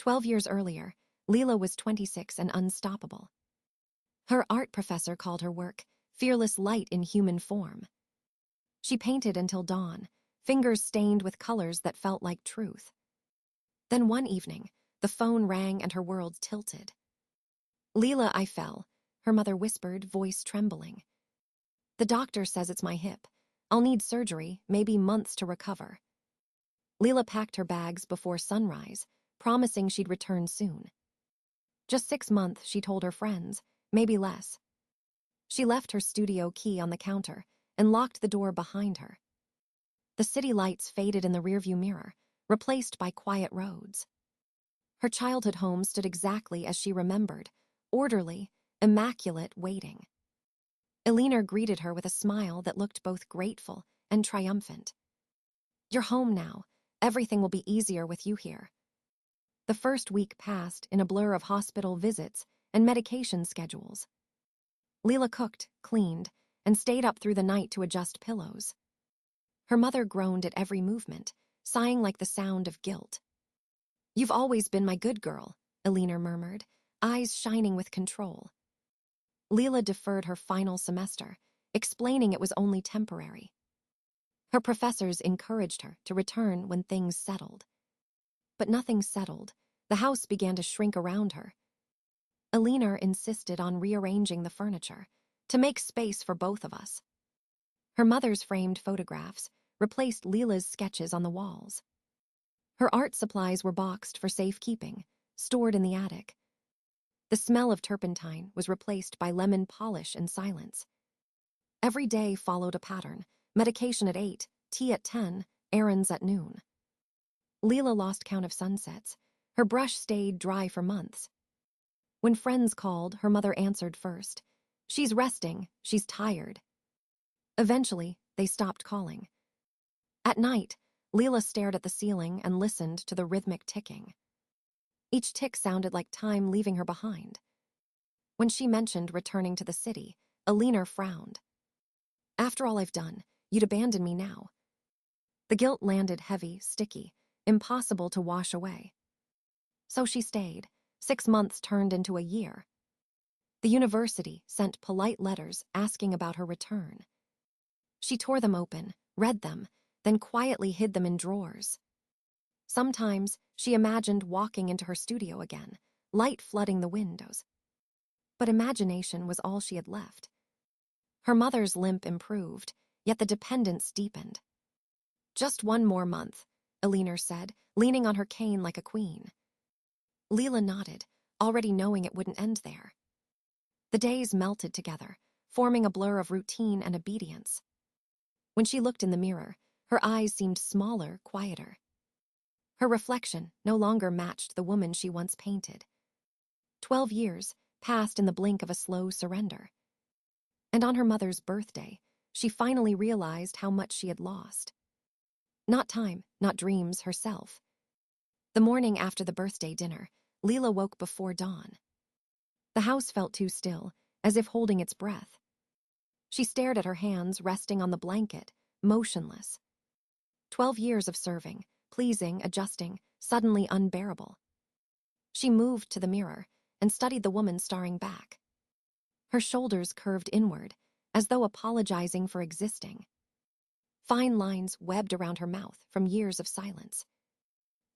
12 years earlier, Lila was 26 and unstoppable. Her art professor called her work fearless light in human form. She painted until dawn, fingers stained with colors that felt like truth. Then one evening, the phone rang and her world tilted. "Lila, I fell," her mother whispered, voice trembling. "The doctor says it's my hip. I'll need surgery, maybe months to recover." Lila packed her bags before sunrise, promising she'd return soon. Just 6 months, she told her friends, maybe less. She left her studio key on the counter and locked the door behind her. The city lights faded in the rearview mirror, replaced by quiet roads. Her childhood home stood exactly as she remembered, orderly, immaculate, waiting. Elena greeted her with a smile that looked both grateful and triumphant. "You're home now. Everything will be easier with you here." The first week passed in a blur of hospital visits and medication schedules. Lila cooked, cleaned, and stayed up through the night to adjust pillows. Her mother groaned at every movement, sighing like the sound of guilt. "You've always been my good girl," Elena murmured, eyes shining with control. Lila deferred her final semester, explaining it was only temporary. Her professors encouraged her to return when things settled. But nothing settled. The house began to shrink around her. Elena insisted on rearranging the furniture to make space for both of us. Her mother's framed photographs replaced Lila's sketches on the walls. Her art supplies were boxed for safekeeping, stored in the attic. The smell of turpentine was replaced by lemon polish and silence. Every day followed a pattern: medication at 8, tea at 10, errands at noon. Lila lost count of sunsets. Her brush stayed dry for months. When friends called, her mother answered first. "She's resting, she's tired." Eventually, they stopped calling. At night, Lila stared at the ceiling and listened to the rhythmic ticking. Each tick sounded like time leaving her behind. When she mentioned returning to the city, Elena frowned. "After all I've done, you'd abandon me now." The guilt landed heavy, sticky, impossible to wash away. So she stayed. 6 months turned into a year. The university sent polite letters asking about her return. She tore them open, read them, then quietly hid them in drawers. Sometimes she imagined walking into her studio again, light flooding the windows. But imagination was all she had left. Her mother's limp improved, yet the dependence deepened. "Just one more month," Elena said, leaning on her cane like a queen. Lila nodded, already knowing it wouldn't end there. The days melted together, forming a blur of routine and obedience. When she looked in the mirror, her eyes seemed smaller, quieter. Her reflection no longer matched the woman she once painted. 12 years passed in the blink of a slow surrender. And on her mother's birthday, she finally realized how much she had lost. Not time, not dreams, herself. The morning after the birthday dinner, Lila woke before dawn. The house felt too still, as if holding its breath. She stared at her hands resting on the blanket, motionless. 12 years of serving, pleasing, adjusting, suddenly unbearable. She moved to the mirror and studied the woman staring back. Her shoulders curved inward, as though apologizing for existing. Fine lines webbed around her mouth from years of silence.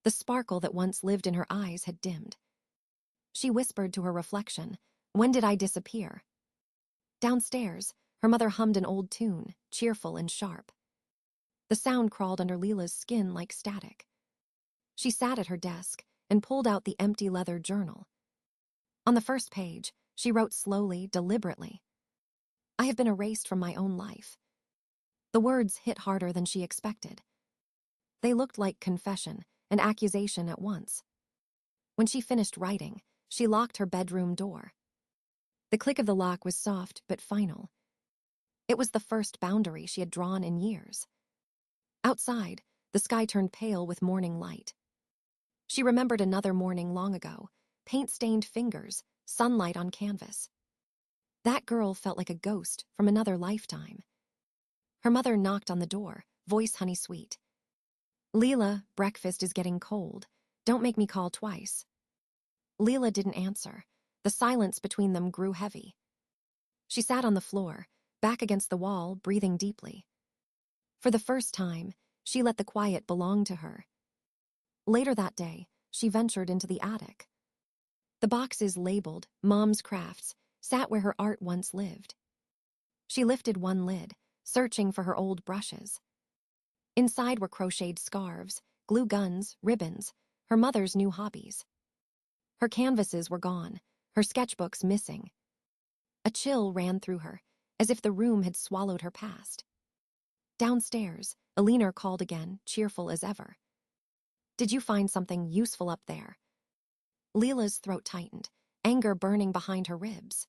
The sparkle that once lived in her eyes had dimmed. She whispered to her reflection, "When did I disappear?" Downstairs, her mother hummed an old tune, cheerful and sharp. The sound crawled under Lila's skin like static. She sat at her desk and pulled out the empty leather journal. On the first page, she wrote slowly, deliberately, "I have been erased from my own life." The words hit harder than she expected. They looked like confession and accusation at once. When she finished writing, she locked her bedroom door. The click of the lock was soft but final. It was the first boundary she had drawn in years. Outside, the sky turned pale with morning light. She remembered another morning long ago, paint-stained fingers, sunlight on canvas. That girl felt like a ghost from another lifetime. Her mother knocked on the door, voice honey-sweet. "Lila, breakfast is getting cold. Don't make me call twice." Lila didn't answer. The silence between them grew heavy. She sat on the floor, back against the wall, breathing deeply. For the first time, she let the quiet belong to her. Later that day, she ventured into the attic. The boxes labeled Mom's Crafts sat where her art once lived. She lifted one lid, searching for her old brushes. Inside were crocheted scarves, glue guns, ribbons, her mother's new hobbies. Her canvases were gone, her sketchbooks missing. A chill ran through her, as if the room had swallowed her past. Downstairs, Alina called again, cheerful as ever. "Did you find something useful up there?" Lila's throat tightened, anger burning behind her ribs.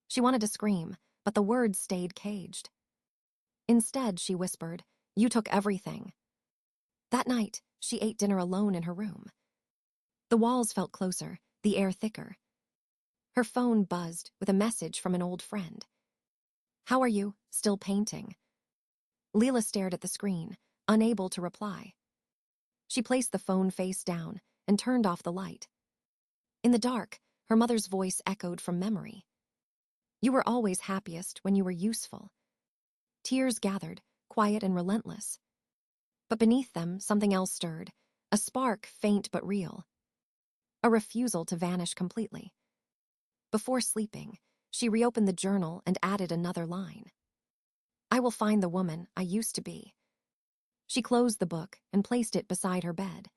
She wanted to scream, but the words stayed caged. Instead, she whispered, "You took everything." That night, she ate dinner alone in her room. The walls felt closer, the air thicker. Her phone buzzed with a message from an old friend. "How are you? Still painting?" Lila stared at the screen, unable to reply. She placed the phone face down and turned off the light. In the dark, her mother's voice echoed from memory. "You were always happiest when you were useful." Tears gathered, quiet and relentless. But beneath them, something else stirred, a spark faint but real. A refusal to vanish completely. Before sleeping, she reopened the journal and added another line. "I will find the woman I used to be." She closed the book and placed it beside her bed.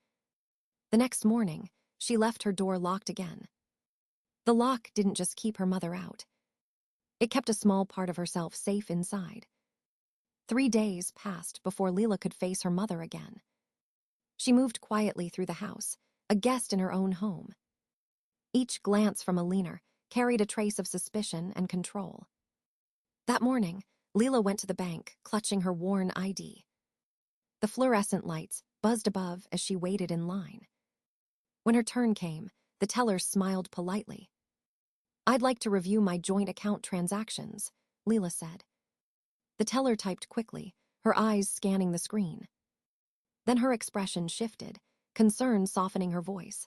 The next morning, she left her door locked again. The lock didn't just keep her mother out. It kept a small part of herself safe inside. 3 days passed before Lila could face her mother again. She moved quietly through the house, a guest in her own home. Each glance from Alina carried a trace of suspicion and control. That morning, Lila went to the bank, clutching her worn ID. The fluorescent lights buzzed above as she waited in line. When her turn came, the teller smiled politely. "I'd like to review my joint account transactions," Lila said. The teller typed quickly, her eyes scanning the screen. Then her expression shifted, concern softening her voice.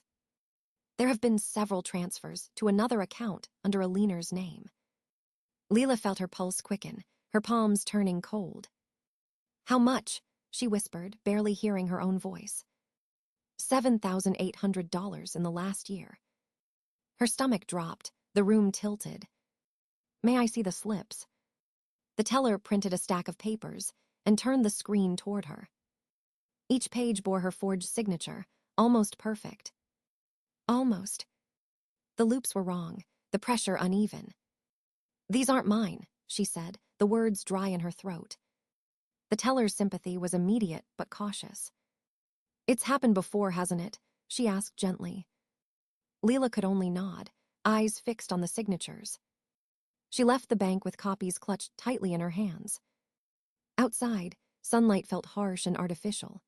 "There have been several transfers to another account under Alina's name." Lila felt her pulse quicken, her palms turning cold. "How much?" she whispered, barely hearing her own voice. $7,800 in the last year. Her stomach dropped, the room tilted. "May I see the slips?" The teller printed a stack of papers and turned the screen toward her. Each page bore her forged signature, almost perfect. Almost. The loops were wrong, the pressure uneven. "These aren't mine," she said, the words dry in her throat. The teller's sympathy was immediate but cautious. "It's happened before, hasn't it?" she asked gently. Lila could only nod, eyes fixed on the signatures. She left the bank with copies clutched tightly in her hands. Outside, sunlight felt harsh and artificial.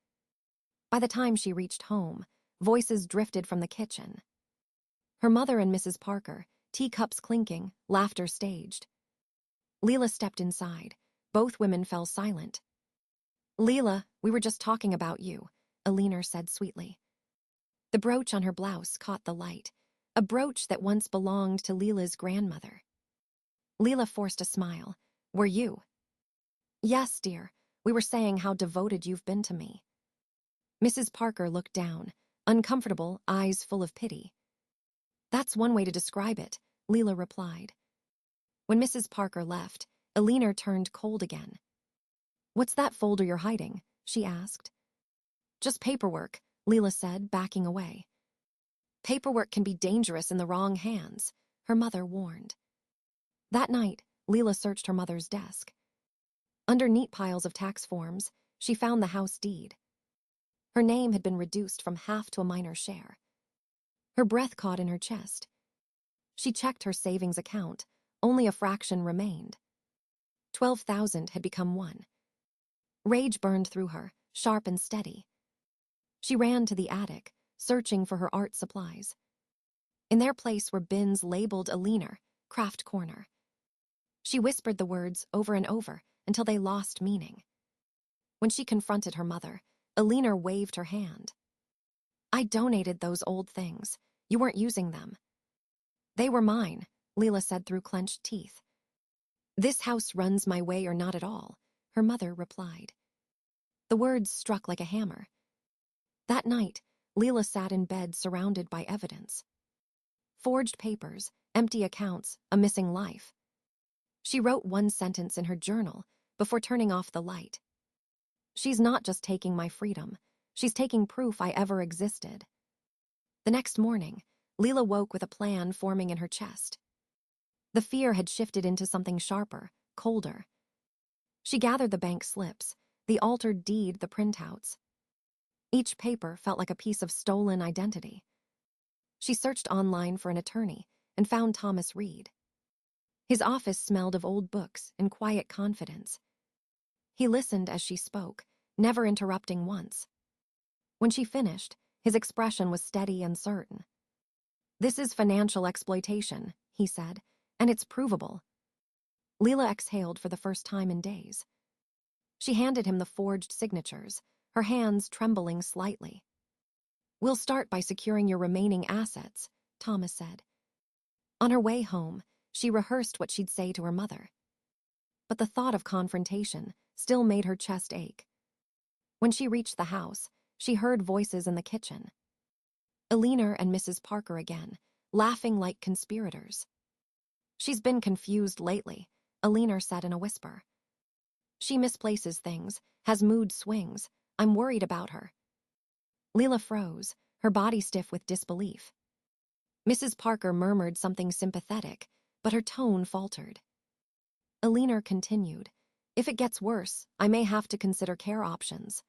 By the time she reached home, voices drifted from the kitchen. Her mother and Mrs. Parker, teacups clinking, laughter staged. Lila stepped inside. Both women fell silent. "Lila, we were just talking about you," Alina said sweetly. The brooch on her blouse caught the light, a brooch that once belonged to Lila's grandmother. Lila forced a smile. "Were you?" "Yes, dear. We were saying how devoted you've been to me." Mrs. Parker looked down, uncomfortable, eyes full of pity. "That's one way to describe it," Lila replied. When Mrs. Parker left, Alina turned cold again. "What's that folder you're hiding?" she asked. "Just paperwork," Lila said, backing away. "Paperwork can be dangerous in the wrong hands," her mother warned. That night, Lila searched her mother's desk. Under neat piles of tax forms, she found the house deed. Her name had been reduced from half to a minor share. Her breath caught in her chest. She checked her savings account. Only a fraction remained. 12,000 had become 1. Rage burned through her, sharp and steady. She ran to the attic, searching for her art supplies. In their place were bins labeled Alina, Craft Corner. She whispered the words over and over until they lost meaning. When she confronted her mother, Alina waved her hand. "I donated those old things. You weren't using them. They were mine, Lila said through clenched teeth. This house runs my way or not at all, her mother replied. The words struck like a hammer. That night, Lila sat in bed surrounded by evidence. Forged papers, empty accounts, a missing life. She wrote one sentence in her journal before turning off the light. She's not just taking my freedom, she's taking proof I ever existed. The next morning, Lila woke with a plan forming in her chest. The fear had shifted into something sharper, colder. She gathered the bank slips, the altered deed, the printouts. Each paper felt like a piece of stolen identity. She searched online for an attorney and found Thomas Reed. His office smelled of old books and quiet confidence. He listened as she spoke, never interrupting once. When she finished, his expression was steady and certain. This is financial exploitation, he said, and it's provable. Lila exhaled for the first time in days. She handed him the forged signatures, her hands trembling slightly. We'll start by securing your remaining assets, Thomas said. On her way home, she rehearsed what she'd say to her mother. But the thought of confrontation still made her chest ache. When she reached the house, she heard voices in the kitchen. Eleanor and Mrs. Parker again, laughing like conspirators. She's been confused lately, Eleanor said in a whisper. She misplaces things, has mood swings. I'm worried about her. Lila froze, her body stiff with disbelief. Mrs. Parker murmured something sympathetic, but her tone faltered. Eleanor continued, If it gets worse, I may have to consider care options.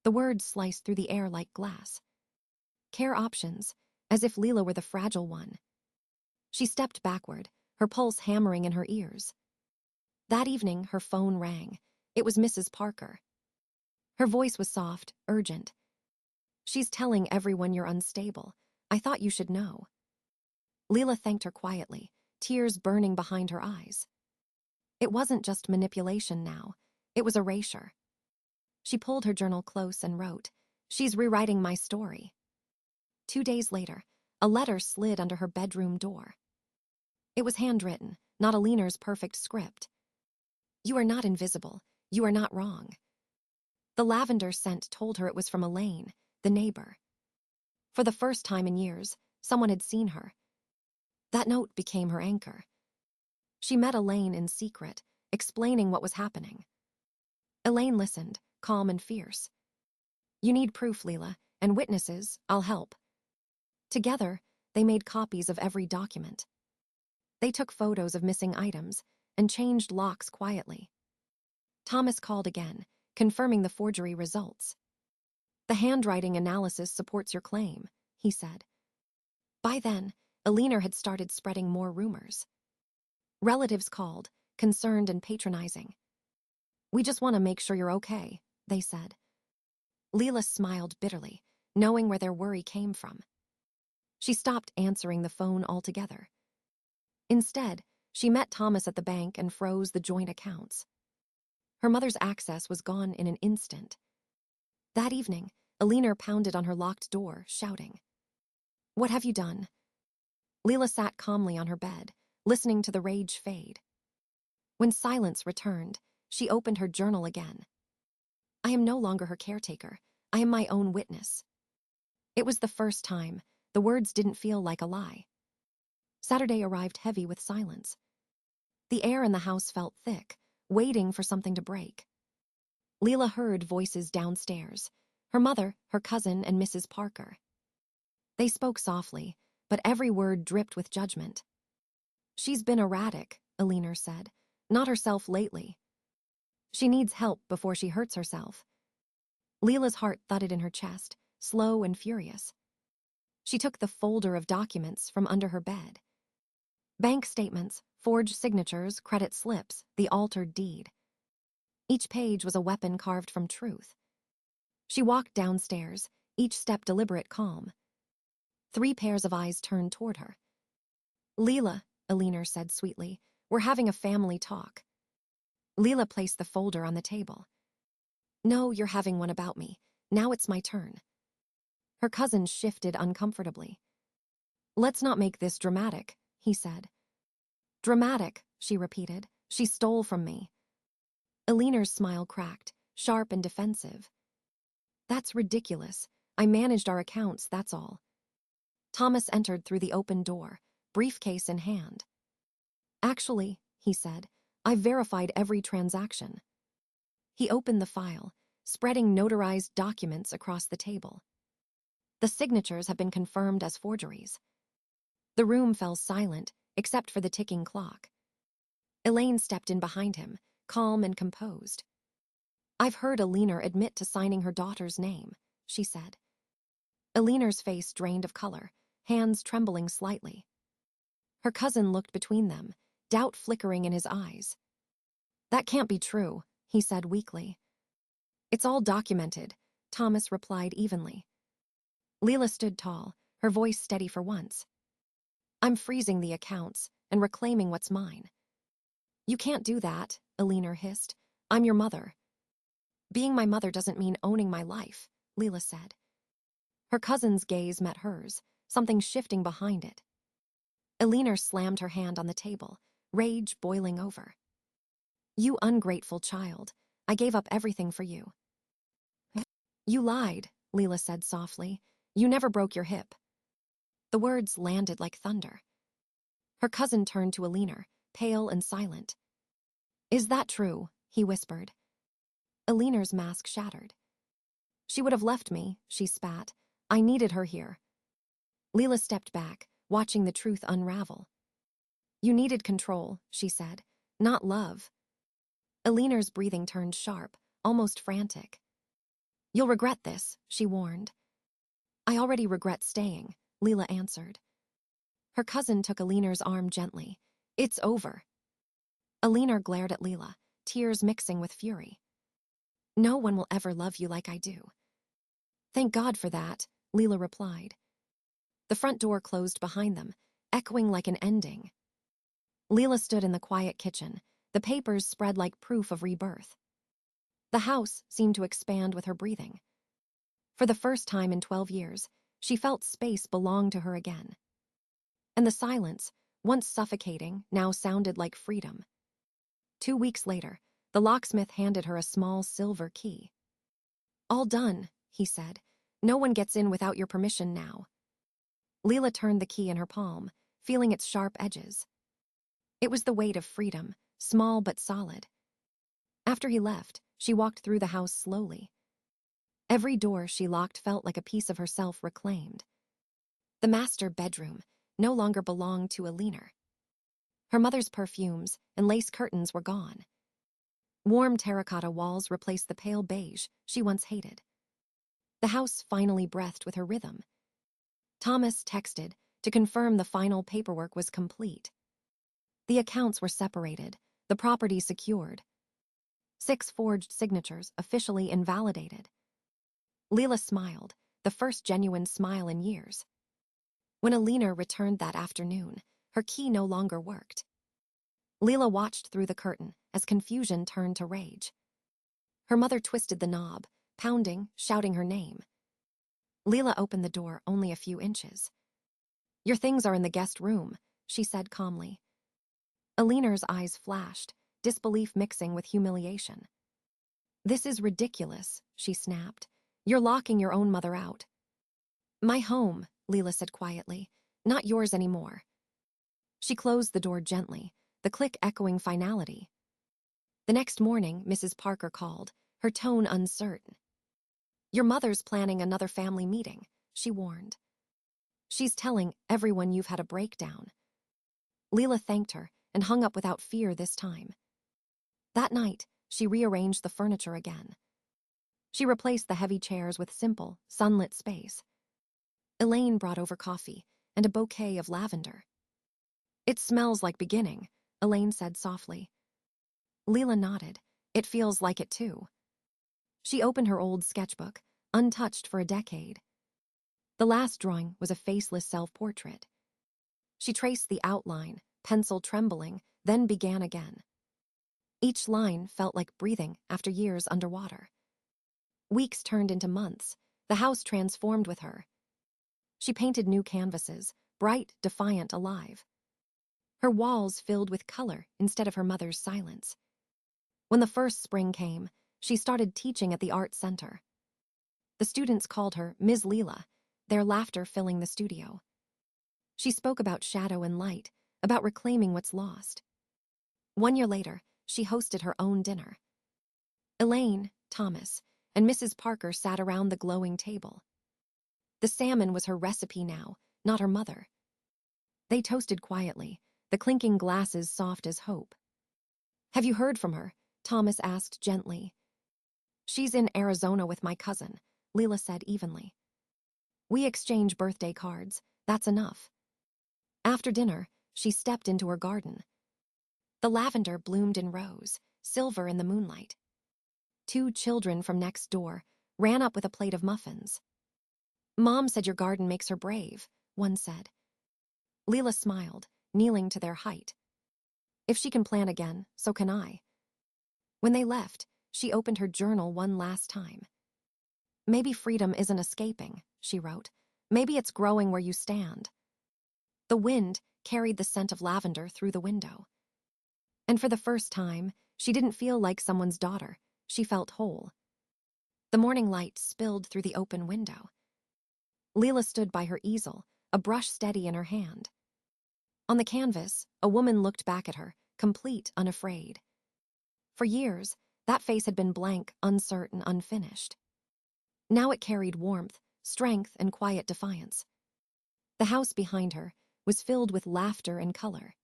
The words sliced through the air like glass. Care options, as if Lila were the fragile one. She stepped backward, her pulse hammering in her ears. That evening, her phone rang. It was Mrs. Parker. Her voice was soft, urgent. She's telling everyone you're unstable. I thought you should know. Lila thanked her quietly, tears burning behind her eyes. It wasn't just manipulation now. It was erasure. She pulled her journal close and wrote, She's rewriting my story. 2 days later, a letter slid under her bedroom door. It was handwritten, not Eleanor's perfect script. You are not invisible. You are not wrong. The lavender scent told her it was from Elaine, the neighbor. For the first time in years, someone had seen her. That note became her anchor. She met Elaine in secret, explaining what was happening. Elaine listened, calm and fierce. You need proof, Lila, and witnesses. I'll help. Together, they made copies of every document. They took photos of missing items and changed locks quietly. Thomas called again, confirming the forgery results. The handwriting analysis supports your claim, he said. By then, Eleanor had started spreading more rumors. Relatives called, concerned and patronizing. We just want to make sure you're okay, they said. Lila smiled bitterly, knowing where their worry came from. She stopped answering the phone altogether. Instead, she met Thomas at the bank and froze the joint accounts. Her mother's access was gone in an instant. That evening, Eleanor pounded on her locked door, shouting, What have you done? Lila sat calmly on her bed, listening to the rage fade. When silence returned, she opened her journal again. I am no longer her caretaker. I am my own witness. It was the first time. The words didn't feel like a lie. Saturday arrived heavy with silence. The air in the house felt thick, waiting for something to break. Lila heard voices downstairs, her mother, her cousin, and Mrs. Parker. They spoke softly, but every word dripped with judgment. She's been erratic, Eleanor said, not herself lately. She needs help before she hurts herself. Lila's heart thudded in her chest, slow and furious. She took the folder of documents from under her bed. Bank statements, forged signatures, credit slips, the altered deed. Each page was a weapon carved from truth. She walked downstairs, each step deliberate calm. 3 pairs of eyes turned toward her. Lila, Eleanor said sweetly, we're having a family talk. Lila placed the folder on the table. No, you're having one about me. Now it's my turn. Her cousin shifted uncomfortably. Let's not make this dramatic, he said. Dramatic, she repeated. She stole from me. Eleanor's smile cracked, sharp and defensive. That's ridiculous. I managed our accounts, that's all. Thomas entered through the open door, briefcase in hand. Actually, he said, I've verified every transaction. He opened the file, spreading notarized documents across the table. The signatures have been confirmed as forgeries. The room fell silent, except for the ticking clock. Elaine stepped in behind him, calm and composed. I've heard Eleanor admit to signing her daughter's name, she said. Eleanor's face drained of color, hands trembling slightly. Her cousin looked between them, doubt flickering in his eyes. That can't be true, he said weakly. It's all documented, Thomas replied evenly. Lila stood tall, her voice steady for once. I'm freezing the accounts and reclaiming what's mine. You can't do that, Eleanor hissed. I'm your mother. Being my mother doesn't mean owning my life, Lila said. Her cousin's gaze met hers, something shifting behind it. Eleanor slammed her hand on the table, rage boiling over. You ungrateful child. I gave up everything for you. You lied, Lila said softly. You never broke your hip. The words landed like thunder. Her cousin turned to Eleanor, pale and silent. Is that true? He whispered. Eleanor's mask shattered. She would have left me, she spat. I needed her here. Lila stepped back, watching the truth unravel. You needed control, she said, not love. Eleanor's breathing turned sharp, almost frantic. You'll regret this, she warned. I already regret staying, Lila answered. Her cousin took Eleanor's arm gently. It's over. Eleanor glared at Lila, tears mixing with fury. No one will ever love you like I do. Thank God for that, Lila replied. The front door closed behind them, echoing like an ending. Lila stood in the quiet kitchen, the papers spread like proof of rebirth. The house seemed to expand with her breathing. For the first time in 12 years, she felt space belonged to her again. And the silence, once suffocating, now sounded like freedom. 2 weeks later, the locksmith handed her a small silver key. All done, he said. No one gets in without your permission now. Lila turned the key in her palm, feeling its sharp edges. It was the weight of freedom, small but solid. After he left, she walked through the house slowly. Every door she locked felt like a piece of herself reclaimed. The master bedroom no longer belonged to Eleanor. Her mother's perfumes and lace curtains were gone. Warm terracotta walls replaced the pale beige she once hated. The house finally breathed with her rhythm. Thomas texted to confirm the final paperwork was complete. The accounts were separated, the property secured. 6 forged signatures officially invalidated. Lila smiled, the first genuine smile in years. When Eleanor returned that afternoon, her key no longer worked. Lila watched through the curtain as confusion turned to rage. Her mother twisted the knob, pounding, shouting her name. Lila opened the door only a few inches. Your things are in the guest room, she said calmly. Eleanor's eyes flashed, disbelief mixing with humiliation. This is ridiculous, she snapped. You're locking your own mother out. My home, Lila said quietly, not yours anymore. She closed the door gently, the click echoing finality. The next morning, Mrs. Parker called, her tone uncertain. Your mother's planning another family meeting, she warned. She's telling everyone you've had a breakdown. Lila thanked her and hung up without fear this time. That night, she rearranged the furniture again. She replaced the heavy chairs with simple, sunlit space. Elaine brought over coffee and a bouquet of lavender. It smells like beginning, Elaine said softly. Lila nodded. It feels like it too. She opened her old sketchbook, untouched for a decade. The last drawing was a faceless self-portrait. She traced the outline, pencil trembling, then began again. Each line felt like breathing after years underwater. Weeks turned into months. The house transformed with her. She painted new canvases, bright, defiant, alive. Her walls filled with color instead of her mother's silence. When the first spring came, she started teaching at the art center. The students called her Ms. Lila, their laughter filling the studio. She spoke about shadow and light, about reclaiming what's lost. 1 year later, she hosted her own dinner. Elaine, Thomas, and Mrs. Parker sat around the glowing table. The salmon was her recipe now, not her mother. They toasted quietly, the clinking glasses soft as hope. "Have you heard from her?" Thomas asked gently. "She's in Arizona with my cousin," Lila said evenly. "We exchange birthday cards. That's enough." After dinner, she stepped into her garden. The lavender bloomed in rows, silver in the moonlight. 2 children from next door ran up with a plate of muffins. "Mom said your garden makes her brave," one said. Lila smiled, kneeling to their height. "If she can plant again, so can I." When they left, she opened her journal one last time. "Maybe freedom isn't escaping," she wrote. "Maybe it's growing where you stand." The wind carried the scent of lavender through the window. And for the first time, she didn't feel like someone's daughter. She felt whole. The morning light spilled through the open window. Lila stood by her easel, a brush steady in her hand. On the canvas, a woman looked back at her, complete, unafraid. For years, that face had been blank, uncertain, unfinished. Now it carried warmth, strength, and quiet defiance. The house behind her was filled with laughter and color.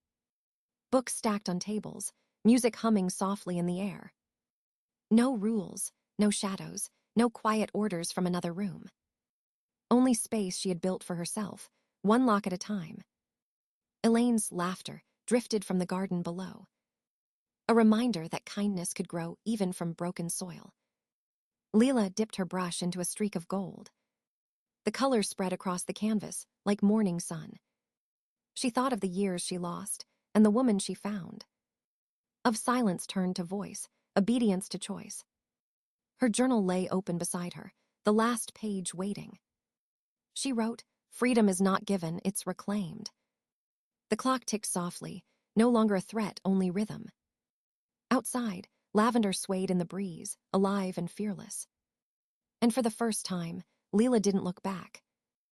Books stacked on tables, music humming softly in the air. No rules, no shadows, no quiet orders from another room. Only space she had built for herself, one lock at a time. Elaine's laughter drifted from the garden below. A reminder that kindness could grow even from broken soil. Lila dipped her brush into a streak of gold. The color spread across the canvas like morning sun. She thought of the years she lost and the woman she found. Of silence turned to voice, obedience to choice. Her journal lay open beside her, the last page waiting. She wrote, "Freedom is not given, it's reclaimed." The clock ticked softly, no longer a threat, only rhythm. Outside, lavender swayed in the breeze, alive and fearless. And for the first time, Lila didn't look back.